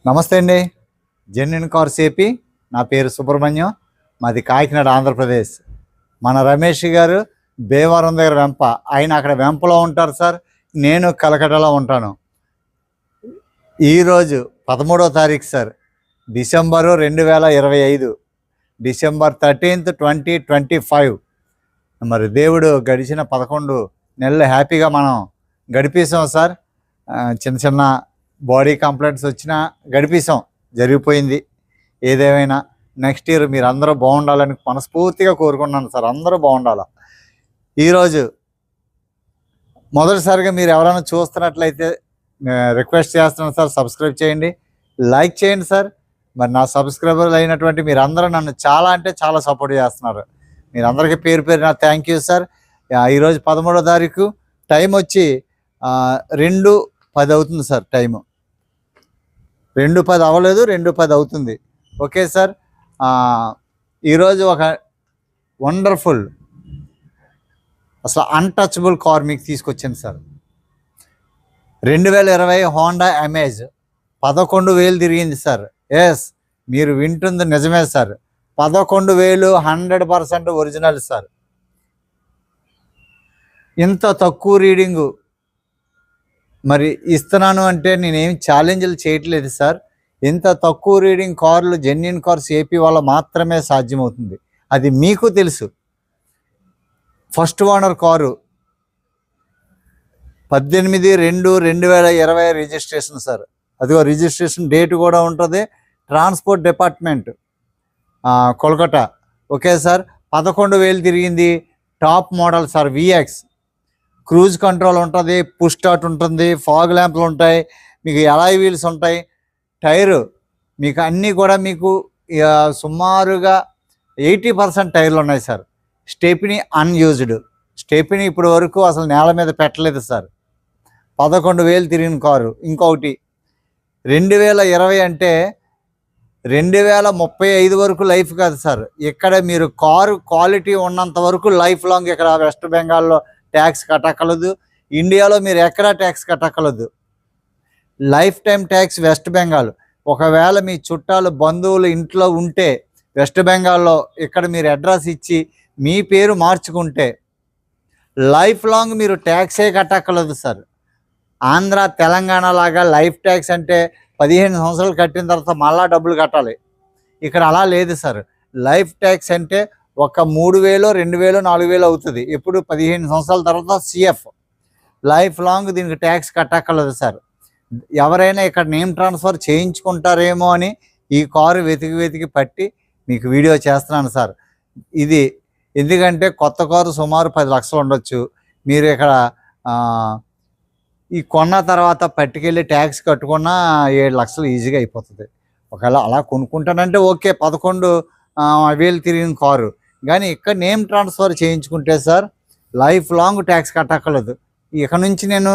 నమస్తే అండి. Genuine cars AP. నా పేరు సుబ్రహ్మణ్యం. మాది కాకినాడ, ఆంధ్రప్రదేశ్. మన రమేష్ గారు భీమవరం దగ్గర వెంప. ఆయన అక్కడ వెంపలో ఉంటారు సార్. నేను కలకట్టలో ఉంటాను. ఈరోజు 13వ తారీఖు సార్, డిసెంబరు 2025, డిసెంబర్ 13th, 2025. మరి దేవుడు గడిచిన 11 నెలలు హ్యాపీగా మనం గడిపేసాం సార్. చిన్న చిన్న బాడీ కంప్లైంట్స్ వచ్చినా గడిపేసాం, జరిగిపోయింది. ఏదేమైనా నెక్స్ట్ ఇయర్ మీరు అందరూ బాగుండాలని మనస్ఫూర్తిగా కోరుకున్నాను సార్. అందరూ బాగుండాలి. ఈరోజు మొదటిసారిగా మీరు ఎవరైనా చూస్తున్నట్లయితే రిక్వెస్ట్ చేస్తున్నాను సార్, సబ్స్క్రైబ్ చేయండి, లైక్ చేయండి సార్. మరి నా సబ్స్క్రైబర్లు అయినటువంటి మీరందరూ నన్ను చాలా అంటే చాలా సపోర్ట్ చేస్తున్నారు. మీరందరికీ పేరు పేరు నా థ్యాంక్ యూ సార్. ఈరోజు 13వ తారీఖు, టైం వచ్చి 2:10 అవుతుంది సార్. టైము 2:10 అవ్వలేదు, 2:10 అవుతుంది. Okay sir. ఈరోజు ఒక వండర్ఫుల్, అసలు అన్టచబుల్ కార్ మీకు తీసుకొచ్చాను సార్. 2020 హోండా అమేజ్ 11,000 తిరిగింది సార్. ఎస్, మీరు వింటుంది నిజమే సార్. 11,000 100% original sir. ఇంత తక్కువ రీడింగు మరి ఇస్తున్నాను అంటే నేనేమి ఛాలెంజ్లు చేయట్లేదు సార్. ఇంత తక్కువ రీడింగ్ కార్లు జెన్యున్ కార్స్ ఏపీ వల్ల మాత్రమే సాధ్యమవుతుంది. అది మీకు తెలుసు. First owner car 18/2/2020 registration sir. అదిగో రిజిస్ట్రేషన్ డేట్ కూడా ఉంటుంది. Transport department, Kolkata. Okay sir. 11,000 తిరిగింది. Top model sir. Vx cruise control ఉంటుంది, పుష్ స్టార్ట్ ఉంటుంది, ఫాగ్ ల్యాంప్లు ఉంటాయి, మీకు అలాయ్ వీల్స్ ఉంటాయి, టైరు మీకు అన్నీ కూడా మీకు సుమారుగా 80% టైర్లు ఉన్నాయి సార్. Stepney unused. స్టెప్నీ ఇప్పటి వరకు అసలు నేల మీద పెట్టలేదు సార్. 11,000 తిరిగిన కారు. ఇంకొకటి 2020 అంటే 2035 వరకు లైఫ్ కాదు సార్. ఇక్కడ మీరు కారు క్వాలిటీ ఉన్నంత వరకు లైఫ్ లాంగ్ ఇక్కడ వెస్ట్ బెంగాల్లో ట్యాక్స్ కట్టక్కలదు. ఇండియాలో మీరు ఎక్కడా ట్యాక్స్ కట్టక్కలదు. Life time tax West Bengal. ఒకవేళ మీ చుట్టాలు బంధువులు ఇంట్లో ఉంటే వెస్ట్ బెంగాల్లో ఇక్కడ మీరు అడ్రస్ ఇచ్చి మీ పేరు మార్చుకుంటే లైఫ్ లాంగ్ మీరు ట్యాక్సే కట్టక్కలదు సార్. ఆంధ్ర తెలంగాణ లాగా లైఫ్ ట్యాక్స్ అంటే 15 సంవత్సరాలు కట్టిన తర్వాత మళ్ళా డబ్బులు కట్టాలి. ఇక్కడ అలా లేదు సార్. లైఫ్ ట్యాక్స్ అంటే ఒక 3,000, 2,000, 4,000 అవుతుంది. ఎప్పుడు 15 సంవత్సరాల తర్వాత సిఎఫ్. లైఫ్ లాంగ్ దీనికి ట్యాక్స్ కట్టక్కర్లేదు సార్. ఎవరైనా ఇక్కడ నేమ్ ట్రాన్స్ఫర్ చేయించుకుంటారేమో అని ఈ కారు వెతికి పట్టి మీకు వీడియో చేస్తున్నాను సార్. ఇది ఎందుకంటే కొత్త కారు సుమారు 10 లక్షలు ఉండొచ్చు. మీరు ఇక్కడ ఈ కొన్న తర్వాత పట్టుకెళ్ళి ట్యాక్స్ కట్టుకున్నా 7 లక్షలు ఈజీగా అయిపోతుంది. ఒకవేళ అలా కొనుక్కుంటానంటే ఓకే, 11,000 తిరిగిన కారు. కానీ ఇక్కడ నేమ్ ట్రాన్స్ఫర్ చేయించుకుంటే సార్ లైఫ్ లాంగ్ ట్యాక్స్ కట్టక్కర్లేదు. ఇక నుంచి నేను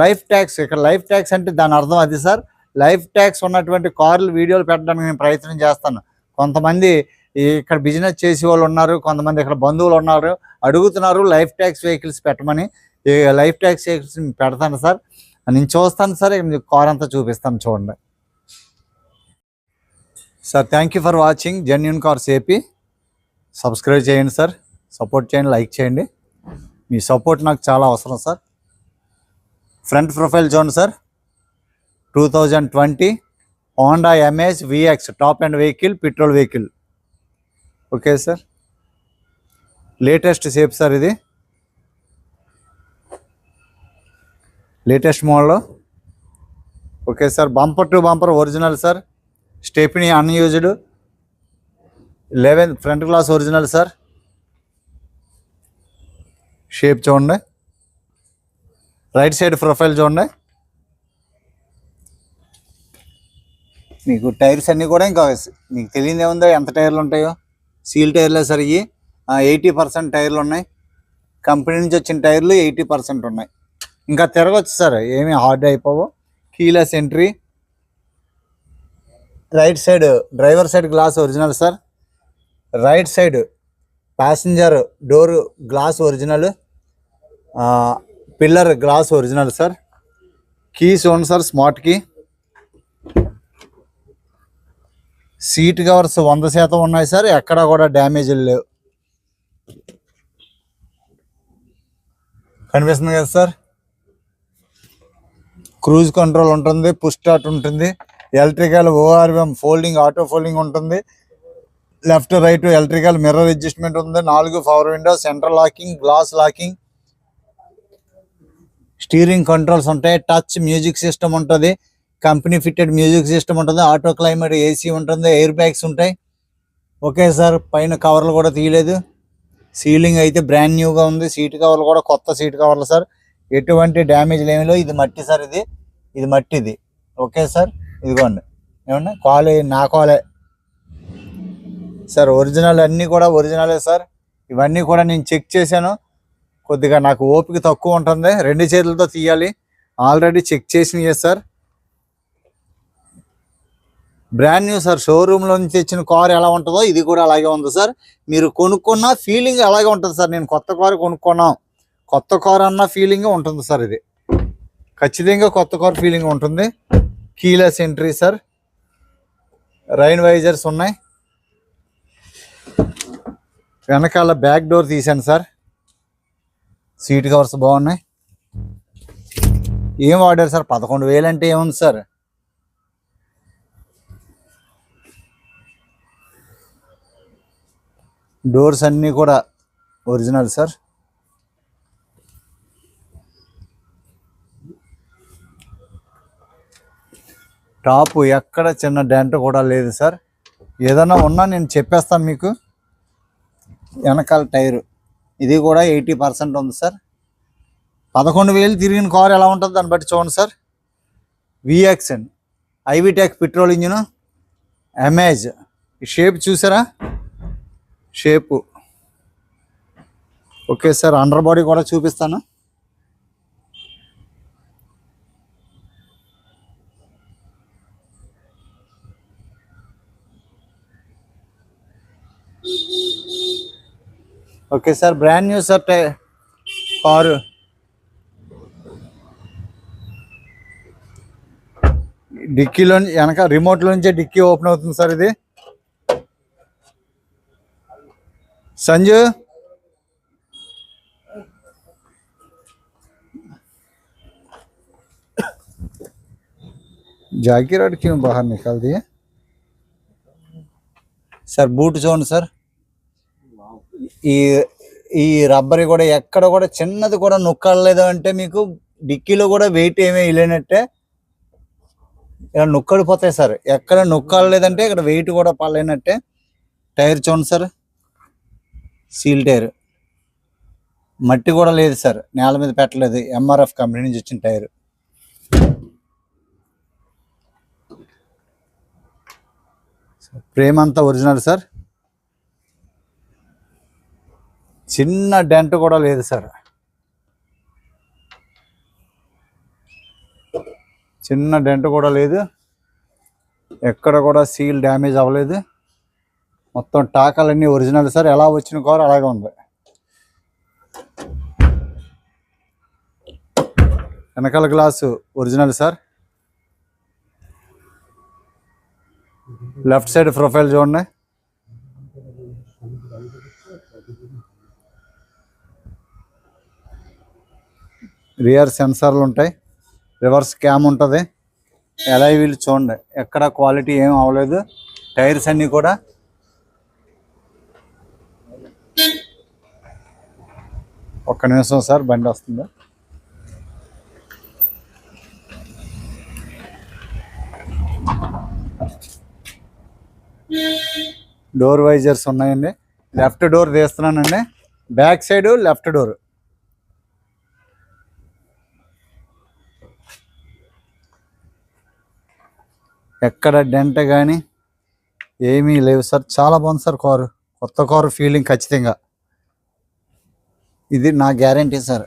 లైఫ్ ట్యాక్స్, ఇక్కడ లైఫ్ ట్యాక్స్ అంటే దాని అర్థం అది సార్. లైఫ్ ట్యాక్స్ ఉన్నటువంటి కార్లు వీడియోలు పెట్టడానికి నేను ప్రయత్నం చేస్తాను. కొంతమంది ఇక్కడ బిజినెస్ చేసే వాళ్ళు ఉన్నారు, కొంతమంది ఇక్కడ బంధువులు ఉన్నారు, అడుగుతున్నారు లైఫ్ ట్యాక్స్ వెహికల్స్ పెట్టమని. లైఫ్ ట్యాక్స్ వెహికల్స్ పెడతాను సార్. నేను చూస్తాను సార్. మీకు కార్ అంతా చూపిస్తాను, చూడండి sir. Thank you for watching genuine cars AP. Subscribe చేయండి సార్, సపోర్ట్ చేయండి, లైక్ చేయండి. మీ సపోర్ట్ నాకు చాలా అవసరం సార్. ఫ్రంట్ ప్రొఫైల్ చూడండి sir. 2020 Honda Amaze VX top and vehicle, petrol vehicle. Okay sir. Latest shape sir. ఇది latest model. Okay sir. Bumper to bumper original sir. Stepney unused. 11 front glass original sir. Shape చూడండి. Right side profile చూడండి. మీకు tyres అన్నీ కూడా ఇంకా మీకు తెలియదు ఏముందో, ఎంత టైర్లు ఉంటాయో. సీల్ టైర్లే సార్ ఇవి. 80% టైర్లు ఉన్నాయి. కంపెనీ నుంచి వచ్చిన టైర్లు 80% ఉన్నాయి. ఇంకా తిరగచ్చు సార్, ఏమీ హార్డ్ అయిపోవు. Keyless entry. Right side driver side glass original sir. Right side passenger door glass original. Pillar glass original sir. Keys own sir, smart key. Seat covers 100% ఉన్నాయి సార్, ఎక్కడ కూడా డ్యామేజ్లు లేవు. కనిపిస్తుంది కదా సార్. క్రూజ్ కంట్రోల్ ఉంటుంది, push start ఉంటుంది, electrical ORM folding auto folding ఉంటుంది, left right electrical mirror adjustment ఉంది, 4 power window, central locking, glass locking, steering controls ఉంటాయి, టచ్ మ్యూజిక్ సిస్టమ్ ఉంటుంది, కంపెనీ ఫిట్టెడ్ మ్యూజిక్ సిస్టమ్ ఉంటుంది, ఆటో క్లైమేట్ ఏసీ ఉంటుంది, air bags ఉంటాయి. Okay sir, పైన కవర్లు కూడా తీయలేదు. సీలింగ్ అయితే బ్రాండ్ న్యూగా ఉంది. సీట్ కవర్లు కూడా కొత్త సీట్ కవర్లు సార్, ఎటువంటి డ్యామేజ్ లేమిలో. ఇది మట్టి సార్, ఇది మట్టిది. ఓకే సార్, ఇదిగోండి. ఏమన్నా కాలే, నా కాలే సార్. ఒరిజినల్ అన్నీ కూడా ఒరిజినలే సార్. ఇవన్నీ కూడా నేను చెక్ చేశాను. కొద్దిగా నాకు ఓపిక తక్కువ ఉంటుంది, 2 చేతులతో తీయాలి. ఆల్రెడీ చెక్ చేసినయే సార్. Brand new sir. షోరూంలో నుంచి తెచ్చిన కార్ ఎలా ఉంటుందో ఇది కూడా అలాగే ఉంది సార్. మీరు కొనుక్కున్న ఫీలింగ్ అలాగే ఉంటుంది సార్. నేను కొత్త కారు కొనుక్కున్నాం, కొత్త కార్ అన్న ఫీలింగ్ ఉంటుంది సార్. ఇది ఖచ్చితంగా కొత్త కార్ ఫీలింగ్ ఉంటుంది. Keyless entry sir, rain visors ఉన్నాయి, వెనకాల బ్యాక్ డోర్ తీసాను సార్. సీట్ కవర్స్ బాగున్నాయి. ఏం వాడారు సార్? 11,000 అంటే ఏముంది సార్. డోర్స్ అన్నీ కూడా ఒరిజినల్ సార్. టాప్ ఎక్కడ చిన్న డెంట్ కూడా లేదు సార్. ఏదైనా ఉన్నా నేను చెప్పేస్తాను మీకు. వెనకాల టైరు ఇది కూడా 80% ఉంది సార్. 11,000 తిరిగిన కారు ఎలా ఉంటుంది దాన్ని బట్టి చూడండి sir. VXN iVTEC petrol engine, Amaze. ఈ షేప్ చూసారా, shape. Okay sir, under body కూడా చూపిస్తాను. Okay sir, brand new sir car. డిక్కీలో వెనక రిమోట్లో నుంచే డిక్కీ ఓపెన్ అవుతుంది సార్. ఇది संजू जाकीराट क्यों बाहर निकाल दिए सर? बूट చూడండి సార్. ఈ రబ్బర్ కూడా ఎక్కడ కూడా చిన్నది కూడా నొక్కలేదు అంటే మీకు డిక్కీలో కూడా వెయిట్ ఏమీ ఇలేనట్టే ఇలా నొక్కడిపోతాయి సార్. ఎక్కడ నొక్కలేదంటే ఇక్కడ వెయిట్ కూడా పడలేనట్టే. టైర్ చూడండి సార్, సీల్ టైర్, మట్టి కూడా లేదు సార్, నేల మీద పెట్టలేదు. ఎంఆర్ఎఫ్ కంపెనీ నుంచి వచ్చిన టైర్. ఫ్రేమ్ అంతా ఒరిజినల్ సార్. చిన్న డెంట్ కూడా లేదు సార్, చిన్న డెంట్ కూడా లేదు. ఎక్కడ కూడా సీల్ డ్యామేజ్ అవ్వలేదు. మొత్తం టాకాలన్నీ ఒరిజినల్ సార్. ఎలా వచ్చిన కారు అలాగే ఉంది. వెనకాల glass original sir. Left side profile చూడండి. రియర్ సెన్సార్లు ఉంటాయి, రివర్స్ క్యామ్ ఉంటుంది, ఎలాయ్ వీల్ చూడండి, ఎక్కడ క్వాలిటీ ఏం అవ్వలేదు. టైర్స్ అన్నీ కూడా ఒక్క నిమిషం సార్, బండి వస్తుంది. డోర్ వైజర్స్ ఉన్నాయండి. లెఫ్ట్ డోర్ తీస్తున్నానండి, బ్యాక్ సైడ్ లెఫ్ట్ డోర్. ఎక్కడ డెంట్ కానీ ఏమీ లేవు సార్. చాలా బాగుంది సార్ కారు, కొత్త కారు ఫీలింగ్ ఖచ్చితంగా. ఇది నా గ్యారంటీ సార్.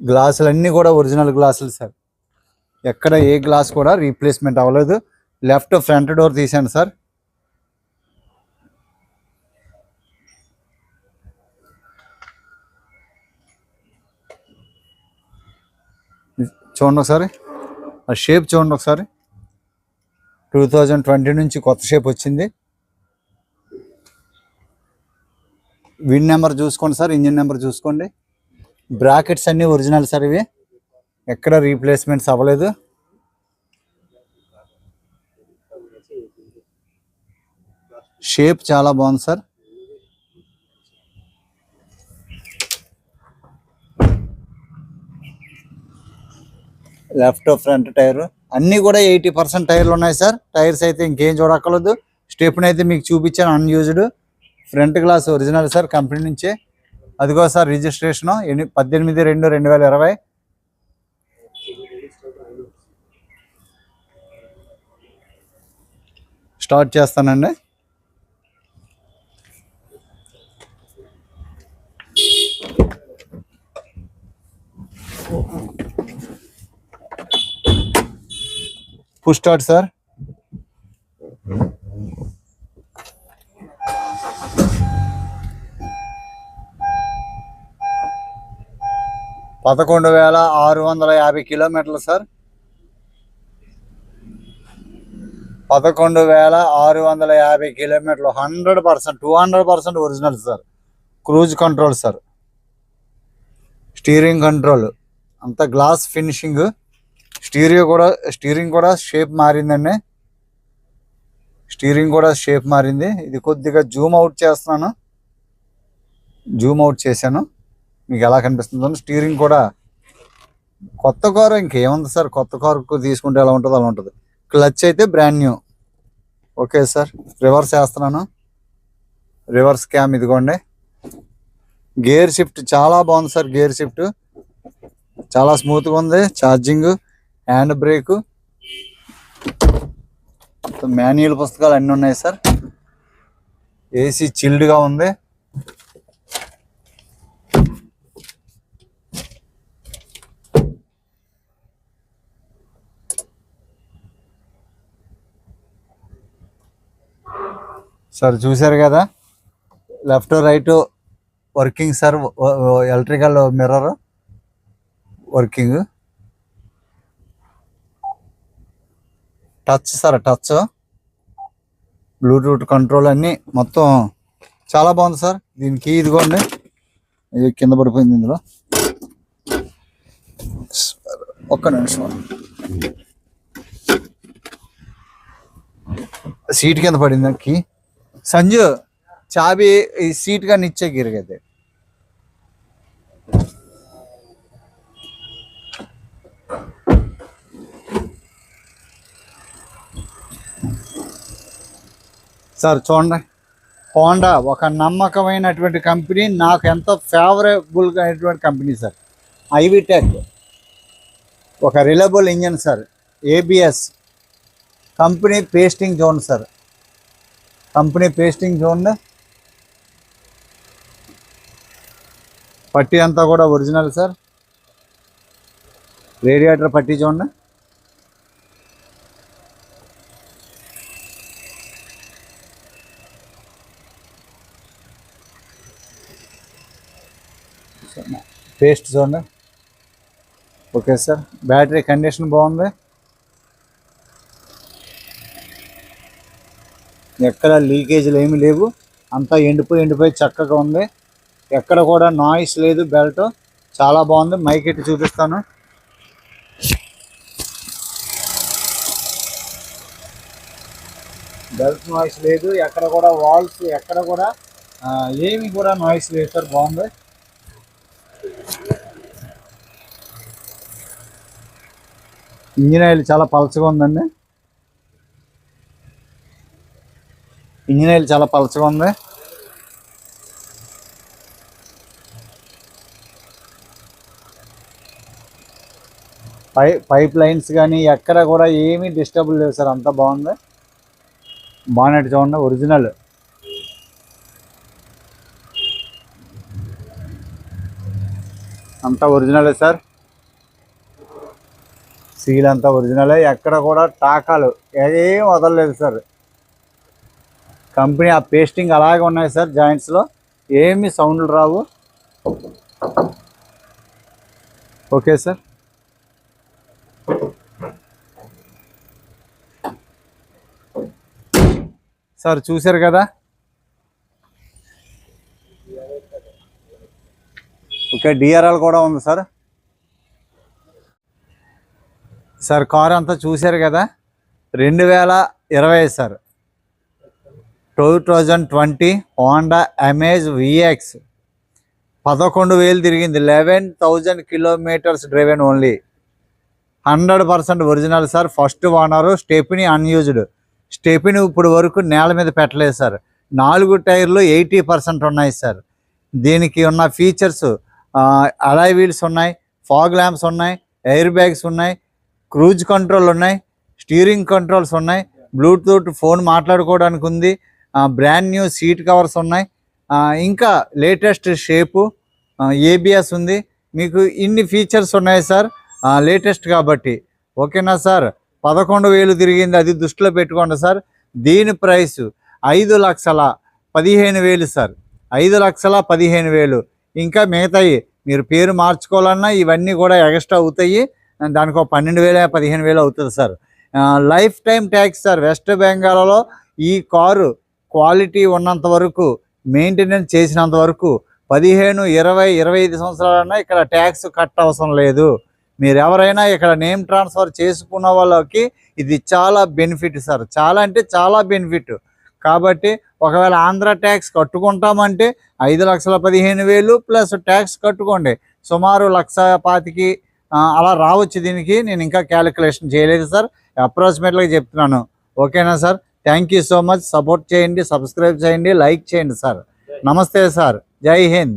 గ్లాసులు అన్నీ కూడా ఒరిజినల్ గ్లాసులు సార్. ఎక్కడ ఏ గ్లాస్ కూడా రీప్లేస్మెంట్ అవ్వలేదు. లెఫ్ట్ ఫ్రంట్ డోర్ తీసాను సార్. చూడండి ఒకసారి, ఆ షేప్ చూడండి ఒకసారి. 2020 నుంచి కొత్త షేప్ వచ్చింది. విన్ నెంబర్ చూసుకోండి సార్, ఇంజిన్ నెంబర్ చూసుకోండి. బ్రాకెట్స్ అన్నీ ఒరిజినల్ సార్, ఇవి ఎక్కడ రీప్లేస్మెంట్స్ అవ్వలేదు. షేప్ చాలా బాగుంది సార్. లెఫ్ట్ ఫ్రంట్ టైర్ అన్నీ కూడా 80% టైర్లు ఉన్నాయి సార్. టైర్స్ అయితే ఇంకేం చూడక్కర్లేదు. స్టెప్ని అయితే మీకు చూపించాను unused. Front glass original sir, company నుంచే. అదిగో సార్ రిజిస్ట్రేషన్ 18/2/2020. స్టార్ట్ చేస్తానండి. Push start sir. $11,650 కిలోమీటర్లు సార్. 11,650 కిలోమీటర్లు. 100%, 200% original sir. Cruise control sir, steering control అంతా గ్లాస్ ఫినిషింగ్. స్టీరింగ్ కూడా షేప్ మారిందండి. స్టీరింగ్ కూడా షేప్ మారింది. ఇది కొద్దిగా జూమ్ అవుట్ చేస్తున్నాను, జూమ్ అవుట్ చేశాను, మీకు ఎలా కనిపిస్తుందో. స్టీరింగ్ కూడా కొత్త కారు, ఇంకేముంది సార్, కొత్త కారు తీసుకుంటే ఎలా ఉంటుందో అలా ఉంటుంది. క్లచ్ అయితే brand new. Okay sir, reverse వేస్తున్నాను. రివర్స్ క్యామ్ ఇదిగోండి. గేర్ షిఫ్ట్ చాలా బాగుంది సార్. గేర్ షిఫ్ట్ చాలా స్మూత్గా ఉంది. ఛార్జింగ్, హ్యాండ్ బ్రేక్, మాన్యువల్ పుస్తకాలు అన్నీ ఉన్నాయి సార్. ఏసీ చిల్డ్గా ఉంది. సార్ చూసారు కదా, left right working sir. Electrical mirror working. Touch sir, touch, Bluetooth control అన్నీ మొత్తం చాలా బాగుంది సార్. దీనికి ఇదిగోండి, ఇది కింద పడిపోయింది. ఇందులో ఒక్క నిమిషం, సీట్ కింద పడింది కీ. సంజు చాబీ ఈ సీట్ గా నిచ్చే గిరిగైతే. సార్ చూడండి, హోండా ఒక నమ్మకమైనటువంటి కంపెనీ, నాకు ఎంతో ఫేవరబుల్గా అయినటువంటి కంపెనీ సార్. ఐవిటెక్ ఒక reliable engine sir. ABS company pasting zone sir. Company pasting zone. పట్టీ అంతా కూడా ఒరిజినల్ సార్. రేడియేటర్ పట్టీ చూడండి. పేస్ట్ చూడండి. ఓకే సార్, బ్యాటరీ కండిషన్ బాగుంది. ఎక్కడ లీకేజీలు ఏమీ లేవు. అంతా ఎండిపోయి చక్కగా ఉంది. ఎక్కడ కూడా నాయిస్ లేదు. బెల్ట్ చాలా బాగుంది. మైక్ ఎట్టి చూపిస్తాను. బెల్ట్ నాయిస్ లేదు. ఎక్కడ కూడా వాల్స్ ఎక్కడ కూడా ఏమి కూడా నాయిస్ లేదు సార్. బాగుంది. ఇంజిన్ ఆయిల్ చాలా పలచగా ఉందండి. ఇంజిన్ ఆయిల్ చాలా పలచగా ఉంది. పైప్ లైన్స్ కానీ ఎక్కడ కూడా ఏమీ డిస్టర్బ్ లేవు సార్. అంతా బాగుంది. బానెట్ చూడండి, ఒరిజినల్. అంతా ఒరిజినలే సార్. సీల్ అంతా ఒరిజినలే. ఎక్కడ కూడా టాకాలు ఏం వదలలేదు సార్. కంపెనీ ఆ పేస్టింగ్ అలాగే ఉన్నాయి సార్. జాయింట్స్లో ఏమి సౌండ్లు రావు. Okay sir. సార్ చూశారు కదా. ఓకే, డిఆర్ఎల్ కూడా ఉంది సార్. సార్ కార్ అంతా చూశారు కదా, 2020 సార్, 2020 హోండా అమేజ్ విఎక్స్. 11,000 తిరిగింది, 11,000 kilometres driven only. 100% original sir. First owner, stepney unused. Stepney ఇప్పుడు వరకు నేల మీద పెట్టలేదు సార్. 4 టైర్లు 80% ఉన్నాయి సార్. దీనికి ఉన్న ఫీచర్స్ అలాయ్ వీల్స్ ఉన్నాయి, ఫాగ్ ల్యాంప్స్ ఉన్నాయి, ఎయిర్ బ్యాగ్స్ ఉన్నాయి, క్రూజ్ కంట్రోల్ ఉన్నాయి, స్టీరింగ్ కంట్రోల్స్ ఉన్నాయి, బ్లూటూత్ ఫోన్ మాట్లాడుకోవడానికి ఉంది, బ్రాండ్ న్యూ సీట్ కవర్స్ ఉన్నాయి, ఇంకా లేటెస్ట్ షేపు, ఏబిఎస్ ఉంది. మీకు ఇన్ని ఫీచర్స్ ఉన్నాయి సార్, లేటెస్ట్ కాబట్టి. ఓకేనా సార్. 11,000 తిరిగింది, అది దృష్టిలో పెట్టుకోండి సార్. దీని ప్రైస్ 5,15,000 సార్. 5,15,000. ఇంకా మిగతాయి మీరు పేరు మార్చుకోవాలన్నా ఇవన్నీ కూడా ఎక్స్ట్రా అవుతాయి. దానికి ఒక 12,000 15,000 అవుతుంది sir. Life time tax sir. West బెంగాల్లో ఈ కారు క్వాలిటీ ఉన్నంత వరకు, మెయింటెనెన్స్ చేసినంత వరకు 15, 20, 25 సంవత్సరాలన్నా ఇక్కడ ట్యాక్స్ కట్ అవసరం లేదు. మీరు ఎవరైనా ఇక్కడ నేమ్ ట్రాన్స్ఫర్ చేసుకున్న వాళ్ళకి ఇది చాలా బెనిఫిట్ సార్. చాలా అంటే చాలా బెనిఫిట్. కాబట్టి ఒకవేళ ఆంధ్ర ట్యాక్స్ కట్టుకుంటామంటే 5,15,000 ప్లస్ ట్యాక్స్ కట్టుకోండి, సుమారు 1,25,000 అలా రావచ్చు. దీనికి నేను ఇంకా క్యాలిక్యులేషన్ చేయలేదు సార్, అప్రాక్సిమేట్గా చెప్తున్నాను. ఓకేనా sir. Thank you so much. Support చేయండి, సబ్స్క్రైబ్ చేయండి, లైక్ చేయండి సార్. నమస్తే సార్. జై హింద్.